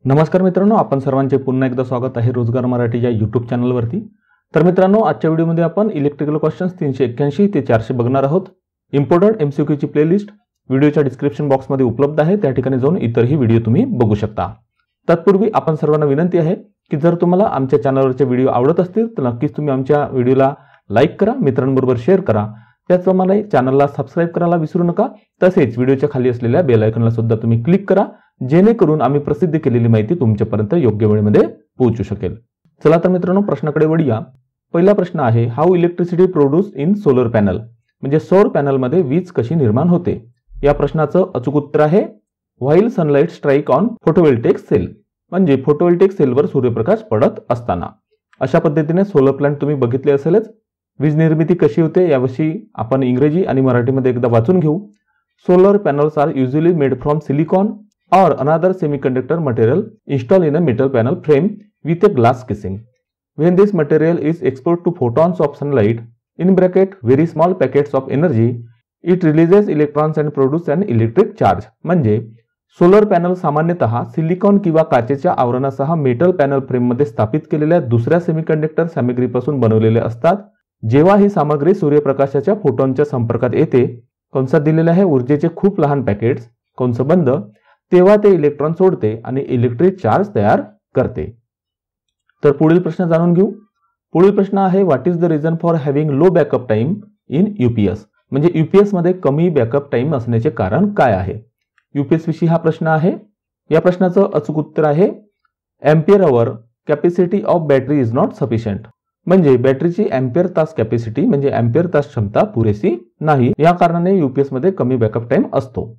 नमस्कार मित्रांनो, आपण सर्वांचे पुन्हा एकदा स्वागत आहे रोजगार मराठी या यूट्यूब चॅनलवरती। तर मित्रांनो, आजच्या व्हिडिओमध्ये आपण इलेक्ट्रिकल क्वेश्चन्स 381 ते 400 बघणार आहोत। इम्पॉर्टंट एमसीक्यू ची प्लेलिस्ट व्हिडिओच्या डिस्क्रिप्शन बॉक्समध्ये उपलब्ध आहे, त्या ठिकाणी जाऊन इतरही व्हिडिओ तुम्ही बघू शकता। तत्पूर्वी आपण सर्वांना विनंती आहे की जर तुम्हाला आमच्या चॅनलवरचे व्हिडिओ आवडत असतील तर नक्कीच तुम्ही आमच्या व्हिडिओला लाईक करा, मित्रांबरोबर शेअर करा। त्याचप्रमाणे चॅनलला सबस्क्राइब करायला विसरू नका। तसेच व्हिडिओच्या खाली असलेल्या बेल आयकॉनला सुद्धा तुम्ही क्लिक करा, जेणेकरून आम्ही प्रसिद्ध केलेली माहिती तुमच्यापर्यंत योग्य वेळेमध्ये पोहोचू शकेल। चला तर मित्रांनो, प्रश्नाकडे वळूया। पहिला प्रश्न आहे, how electricity produced in solar panel, म्हणजे सौर पॅनल मध्ये वीज कशी निर्माण होते। या प्रश्नाचं अचूक उत्तर आहे while sunlight strike on photovoltaic cell, म्हणजे फोटोव्होल्टेइक सेलवर सूर्यप्रकाश पडत असताना। अशा पद्धतीने सोलर प्लांट तुम्ही बघितले असेलच। वीज निर्मिती कशी होते याविषयी आपण इंग्रजी आणि मराठीमध्ये एकदा वाचून घेऊ। Solar panels are usually made from silicon or another semiconductor material installed in a metal panel frame with a glass casing. When this material is exposed to photons of sunlight in bracket very small packets of energy, it releases electrons and produces an electric charge. म्हणजे solar panel सामान्यतः silicon किंवा काचेच्या आवरणासह metal panel frame मध्ये स्थापित केलेल्या दुसऱ्या semiconductor सामग्रीपासून बनवलेले असतात। जेव्हा ही सामग्री सूर्यप्रकाशाच्या फोटॉनच्या संपर्कात येते, कंसात दिलेले आहे ऊर्जेचे खूप लहान पॅकेट्स, कंस बंद, तेव्हा ते इलेक्ट्रॉन सोडते आणि इलेक्ट्रिक चार्ज तयार करते। तर पुढील प्रश्न जाणून घेऊ। पुढील प्रश्न आहे, what is the reason for having low backup time in UPS, म्हणजे यूपीएस मध्ये कमी बॅकअप टाइम असण्याचे कारण काय आहे। यूपीएस विषयी हा प्रश्न आहे। या प्रश्नाचं अचूक उत्तर आहे ampere our capacity of battery is not sufficient, म्हणजे बॅटरीची एम्पियर तास कॅपॅसिटी म्हणजे एम्पियर तास क्षमता पुरेशी नाही, या कारणाने यूपीएस मध्ये कमी बॅकअप टाइम असतो।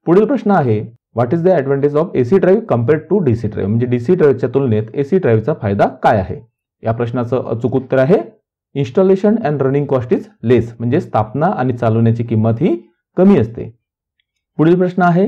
पुढील प्रश्न आहे, what is the advantage of AC drive compared to DC drive, म्हणजे डीसी ड्राईव्हच्या तुलनेत एसी ड्राईव्हचा फायदा काय आहे। या प्रश्नाचं अचूक उत्तर आहे installation and running cost is less, म्हणजे स्थापना आणि चालवण्याची किंमत ही कमी असते। पुढील प्रश्न आहे,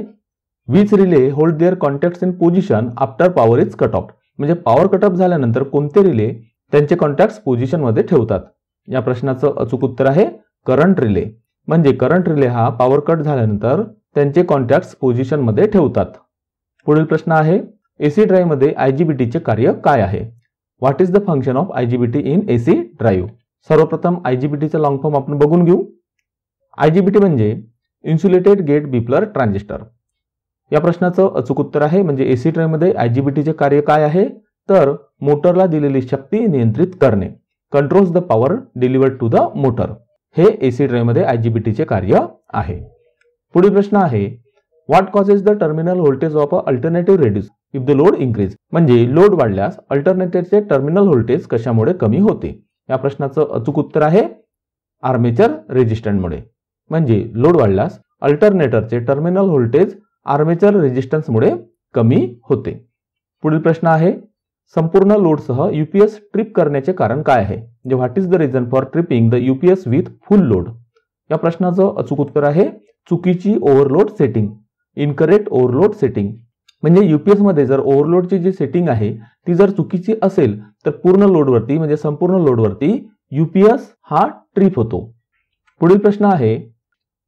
which relay hold their contacts in position after power is cut off, म्हणजे पॉवर कट ऑफ झाल्यानंतर कोणते रिले त्यांचे कॉन्टॅक्ट्स पोझिशन मध्ये ठेवतात। या प्रश्नाचं अचूक उत्तर आहे करंट रिले, म्हणजे करंट रिले हा पॉवर कट झाल्यानंतर त्यांचे कॉन्टॅक्ट्स पोझिशन मध्ये ठेवतात। पुढील प्रश्न आहे, एसी ड्राईव्ह मध्ये आयजीबीटीचे कार्य काय आहे। What is the function of IGBT in AC drive. सर्वप्रथम आयजीबीटीचा लॉंग फॉर्म आपण बघून घेऊ। आयजीबीटी म्हणजे इन्सुलेटेड गेट बिप्लर ट्रान्झिस्टर। या प्रश्नाचं अचूक उत्तर आहे, म्हणजे एसी ड्राईव्ह मध्ये आयजीबीटीचे कार्य काय आहे, तर मोटरला दिलेली शक्ती नियंत्रित करणे, controls the power delivered to the motor, हे एसी ड्राईव्ह मध्ये आयजीबीटीचे कार्य आहे। पुढील प्रश्न आहे, what causes the terminal voltage of a alternative reduce if the load increase, म्हणजे लोड वाढल्यास अल्टरनेटिव्हचे टर्मिनल व्होल्टेज कशामुळे कमी होते। या प्रश्नाचं अचूक उत्तर आहे आर्मेचर रेझिस्टन्समुळे, म्हणजे लोड वाढल्यास अल्टरनेटरचे टर्मिनल व्होल्टेज आर्मेचर रेझिस्टन्समुळे कमी होते। पुढील प्रश्न आहे, संपूर्ण लोडसह यूपीएस ट्रिप करण्याचे कारण काय आहे, म्हणजे what is the reason for tripping the UPS with full load. या प्रश्नाचं अचूक उत्तर आहे चुकीची overload setting, incorrect overload setting, म्हणजे यूपीएस मध्ये जर ओव्हरलोडची जी सेटिंग आहे ती जर चुकीची असेल तर पूर्ण लोडवरती म्हणजे संपूर्ण लोडवरती यूपीएस हा ट्रिप होतो। पुढील प्रश्न आहे,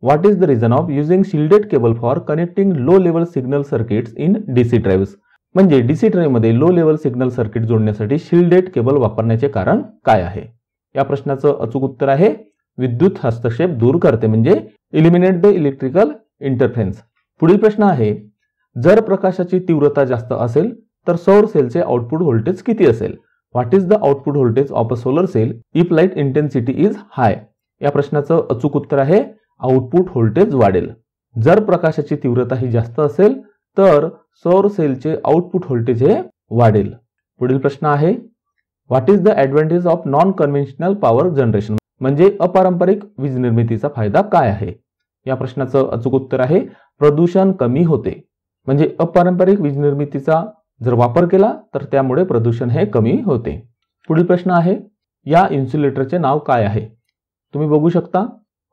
what is the reason of using shielded cable for connecting low level signal circuits in DC drives, म्हणजे डीसी ड्राईव्ह मध्ये लो लेवल सिग्नल सर्किट जोडण्यासाठी शिल्डेड केबल वापरण्याचे कारण काय आहे। या प्रश्नाचं अचूक उत्तर आहे विद्युत हस्तक्षेप दूर करते, म्हणजे इलिमिनेट द इलेक्ट्रिकल इंटरफेरेन्स। पुढील प्रश्न आहे, जर प्रकाशाची तीव्रता जास्त असेल तर सौर सेलचे आउटपुट व्होल्टेज किती असेल। What is the output voltage of a solar cell if light intensity is high. या प्रश्नाचं अचूक उत्तर आहे आउटपुट व्होल्टेज वाढेल। जर प्रकाशाची तीव्रता ही जास्त असेल तर सौर सेलचे आउटपुट व्होल्टेज हे वाढेल। पुढील प्रश्न आहे, what is the advantage of non conventional power generation, म्हणजे अपारंपरिक वीज निर्मितीचा फायदा काय आहे। या प्रश्नाचं अचूक उत्तर आहे प्रदूषण कमी होते, म्हणजे अपारंपरिक वीज निर्मितीचा जर वापर केला तर त्यामुळे प्रदूषण हे कमी होते। पुढील प्रश्न आहे, या इन्सुलेटरचे नाव काय आहे। तुम्ही बघू शकता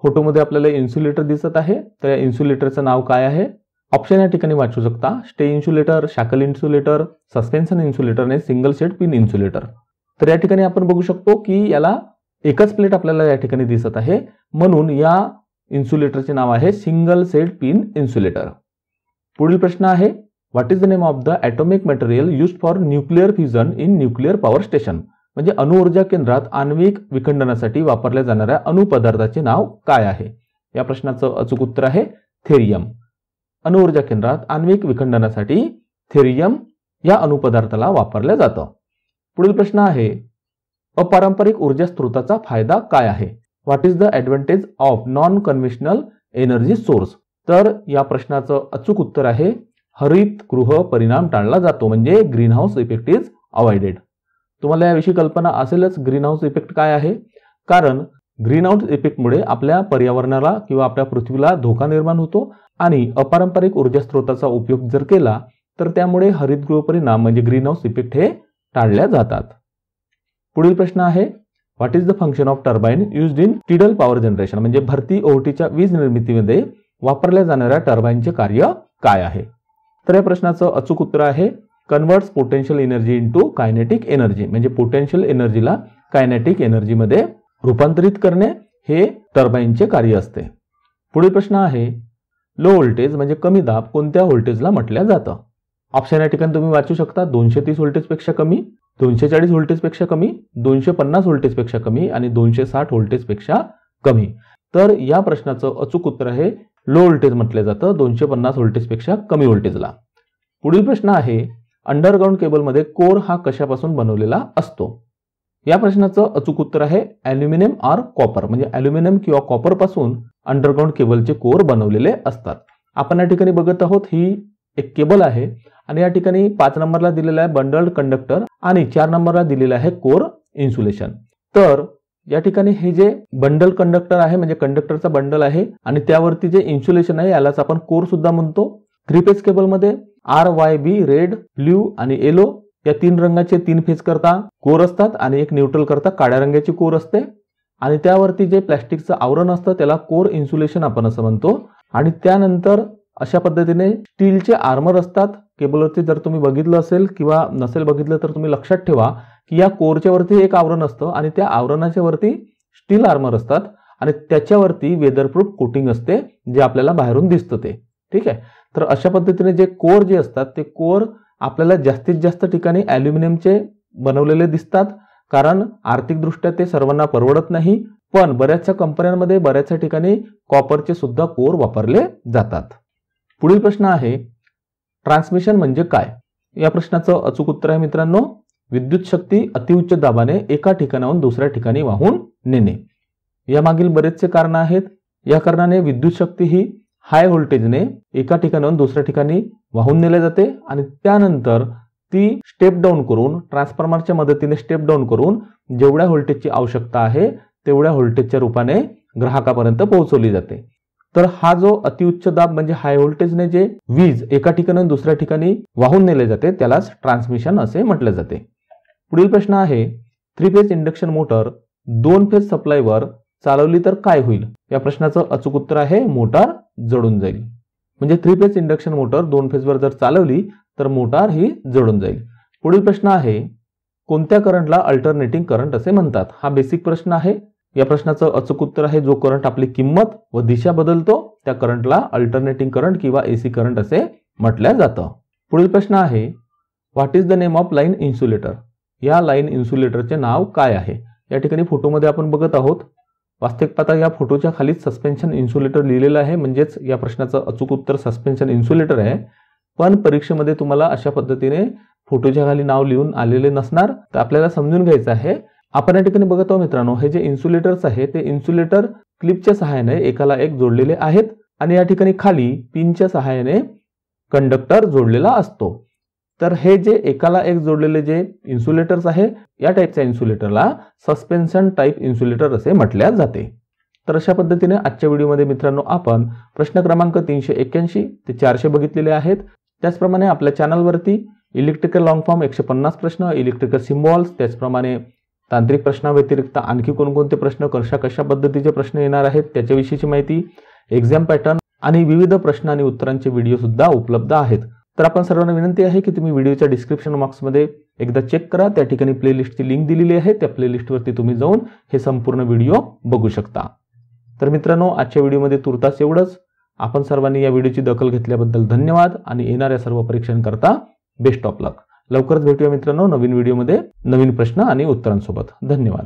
फोटोमध्ये आपल्याला इन्सुलेटर दिसत आहे, तर या इन्सुलेटरचं नाव काय आहे। ऑप्शन या ठिकाणी वाचू शकता, stay insulator, shackle insulator, suspension insulator आणि सिंगल सेट पिन इन्सुलेटर। तर या ठिकाणी आपण बघू शकतो की याला एकच प्लेट आपल्याला या ठिकाणी दिसत आहे, म्हणून या इन्सुलेटरचे नाव आहे सिंगल सेट पिन इन्सुलेटर। पुढील प्रश्न आहे, what is the name of the atomic material used for nuclear fusion in nuclear power station. म्हणजे अणुऊर्जा केंद्रात आण्विक विखंडनासाठी वापरल्या जाणाऱ्या अणुपदार्थाचे नाव काय आहे. या प्रश्नाचं अचूक उत्तर आहे थेरियम. अणुऊर्जा केंद्रात आण्विक विखंडनासाठी थेरियम या अणुपदार्थाला वापरलं जातं. पुढील प्रश्न आहे अपारंपरिक ऊर्जा स्रोताचा फायदा काय आहे. What is the advantage of non conventional energy source. तर या प्रश्नाचं अचूक उत्तर आहे हरितगृह परिणाम टाळला जातो, म्हणजे green house effect is avoided. तुम्हाला याविषयी कल्पना असेलच ग्रीन हाऊस इफेक्ट काय आहे. कारण ग्रीन हाऊस इफेक्टमुळे आपल्या पर्यावरणाला किंवा आपल्या पृथ्वीला धोका निर्माण होतो आणि अपारंपरिक ऊर्जा स्रोताचा उपयोग जर केला तर त्यामुळे हरितगृह परिणाम म्हणजे ग्रीन हाऊस इफेक्ट हे टाळल्या जातात. पुढील प्रश्न आहे what is the function of turbine used in tidal power generation. म्हणजे भरती ओहोटीच्या वीज निर्मितीमध्ये वापरल्या जाणाऱ्या टर्बाइनचे कार्य काय आहे. तर या प्रश्नाचं अचूक उत्तर आहे converts potential energy into kinetic energy. म्हणजे पोटेन्शियल एनर्जीला कायनेटिक एनर्जीमध्ये रूपांतरित करणे हे टर्बाइनचे कार्य असते. पुढील प्रश्न आहे लो व्होल्टेज म्हणजे कमी दाब कोणत्या व्होल्टेजला म्हटलं जातं. ऑप्शन या ठिकाणी तुम्ही वाचू शकता 230 व्होल्टेजपेक्षा कमी, 240 व्होल्टेजपेक्षा कमी, 250 व्होल्टेजपेक्षा कमी आणि 260 व्होल्टेजपेक्षा कमी. तर या प्रश्नाचं अचूक उत्तर आहे लो व्होल्टेज म्हटलं जातं 250 व्होल्टेजपेक्षा कमी व्होल्टेजला. पुढील प्रश्न आहे अंडरग्राउंड केबलमध्ये कोर हा कशापासून बनवलेला असतो. या प्रश्नाचं अचूक उत्तर आहे ॲल्युमिनियम ऑर कॉपर. म्हणजे ॲल्युमिनियम किंवा कॉपर पासून अंडरग्राउंड केबलचे कोर बनवलेले असतात. आपण या ठिकाणी बघत आहोत ही एक केबल आहे आणि या ठिकाणी 5 नंबरला दिलेला आहे बंडल्ड कंडक्टर आणि 4 नंबरला दिलेला आहे कोर इन्सुलेशन. तर या ठिकाणी हे जे बंडल कंडक्टर आहे म्हणजे कंडक्टरचा बंडल आहे आणि त्यावरती जे इन्सुलेशन आहे यालाच आपण कोर सुद्धा म्हणतो. 3 फेज केबलमध्ये RYB रेड, ब्ल्यू आणि येलो या 3 रंगाचे 3 फेज करता कोर असतात आणि एक न्यूट्रल करता काळ्या रंगाची कोर असते आणि त्यावरती जे प्लास्टिकचं आवरण असतं त्याला कोर इन्सुलेशन आपण असं म्हणतो. आणि त्यानंतर अशा पद्धतीने स्टीलचे आर्मर असतात केबलवरती. जर तुम्ही बघितलं असेल किंवा नसेल बघितलं तर तुम्ही लक्षात ठेवा की या कोरच्या वरती एक आवरण असतं आणि त्या आवरणाच्या वरती स्टील आर्मर असतात आणि त्याच्यावरती वेदरप्रूफ कोटिंग असते जे आपल्याला बाहेरून दिसतं ते. ठीक आहे. तर अशा पद्धतीने जे कोर जे असतात ते कोर आपल्याला जास्तीत जास्त ठिकाणी ॲल्युमिनियमचे बनवलेले दिसतात कारण आर्थिकदृष्ट्या ते सर्वांना परवडत नाही. पण बऱ्याचशा कंपन्यांमध्ये बऱ्याचशा ठिकाणी कॉपरचे सुद्धा कोर वापरले जातात. पुढील प्रश्न आहे ट्रान्समिशन म्हणजे काय. या प्रश्नाचं अचूक उत्तर आहे मित्रांनो विद्युत शक्ती अतिउच्च दाबाने एका ठिकाणाहून दुसऱ्या ठिकाणी वाहून नेणे. यामागील बरेचसे कारण आहेत. या कारणाने विद्युत शक्ती ही हाय व्होल्टेजने एका ठिकाणाहून दुसऱ्या ठिकाणी वाहून नेले जाते आणि त्यानंतर ती स्टेप डाऊन करून ट्रान्सफॉर्मरच्या मदतीने स्टेप डाऊन करून जेवढ्या व्होल्टेजची आवश्यकता आहे तेवढ्या व्होल्टेजच्या रूपाने ग्राहकापर्यंत पोहोचवली जाते. तर हा जो अतिउच्च दाब म्हणजे हाय व्होल्टेजने जे वीज एका ठिकाणाहून दुसऱ्या ठिकाणी वाहून नेले जाते त्यालाच ट्रान्समिशन असे म्हटले जाते. पुढील प्रश्न आहे 3 फेज इंडक्शन मोटर 2 फेज सप्लायवर चालवली तर काय होईल. या प्रश्नाचं अचूक उत्तर आहे मोटार जळून जाईल. म्हणजे 3 फेज इंडक्शन मोटर 2 फेजवर जर चालवली तर मोटार ही जळून जाईल. पुढील प्रश्न आहे कोणत्या करंटला अल्टरनेटिंग करंट असे म्हणतात. हा बेसिक प्रश्न आहे. या प्रश्नाचं अचूक उत्तर आहे जो करंट आपली किंमत व दिशा बदलतो त्या करंटला अल्टरनेटिंग करंट किंवा AC करंट असे म्हटलं जातं. पुढील प्रश्न आहे what is the name of line insulator. या लाईन इन्सुलेटरचे नाव काय आहे. या ठिकाणी फोटोमध्ये आपण बघत आहोत. वास्तविक पाहता या फोटोच्या खाली सस्पेन्शन इन्सुलेटर लिहिलेलं आहे म्हणजेच या प्रश्नाचं अचूक उत्तर सस्पेन्शन इन्सुलेटर आहे. पण परीक्षेमध्ये तुम्हाला अशा पद्धतीने फोटोच्या खाली नाव लिहून आलेले नसणार तर आपल्याला समजून घ्यायचं आहे. आपण या ठिकाणी बघत आहोत मित्रांनो हे जे इन्सुलेटर्स आहे ते इन्सुलेटर क्लिपच्या सहाय्याने एकाला एक जोडलेले आहेत आणि या ठिकाणी खाली पिनच्या सहाय्याने कंडक्टर जोडलेला असतो. तर हे जे एकाला एक जोडलेले जे इन्सुलेटर्स आहे या टाईपच्या इन्सुलेटरला सस्पेन्शन टाईप इन्सुलेटर असे म्हटले जाते. तर अशा पद्धतीने आजच्या व्हिडिओमध्ये मित्रांनो आपण प्रश्न क्रमांक 381 ते 400 बघितलेले आहेत. त्याचप्रमाणे आपल्या चॅनलवरती इलेक्ट्रिकल लॉंग फॉर्म 150 प्रश्न, इलेक्ट्रिकल सिम्बॉल्स, त्याचप्रमाणे तांत्रिक प्रश्नाव्यतिरिक्त आणखी कोणकोणते प्रश्न कशा पद्धतीचे प्रश्न येणार आहेत त्याच्याविषयीची माहिती, एक्झाम पॅटर्न आणि विविध प्रश्न आणि उत्तरांचे व्हिडिओ सुद्धा उपलब्ध आहेत. तर आपण सर्वांना विनंती आहे की तुम्ही व्हिडिओच्या डिस्क्रिप्शन बॉक्समध्ये एकदा चेक करा. त्या ठिकाणी प्लेलिस्टची लिंक दिलेली आहे. त्या प्लेलिस्टवरती तुम्ही जाऊन हे संपूर्ण व्हिडिओ बघू शकता. तर मित्रांनो आजच्या व्हिडिओमध्ये तुर्तास एवढंच. आपण सर्वांनी या व्हिडिओची दखल घेतल्याबद्दल धन्यवाद आणि येणाऱ्या सर्व परीक्षांकरता बेस्ट ऑफ लक. लवकरच भेटूया मित्रांनो नवीन व्हिडिओमध्ये नवीन प्रश्न आणि उत्तरांसोबत. धन्यवाद.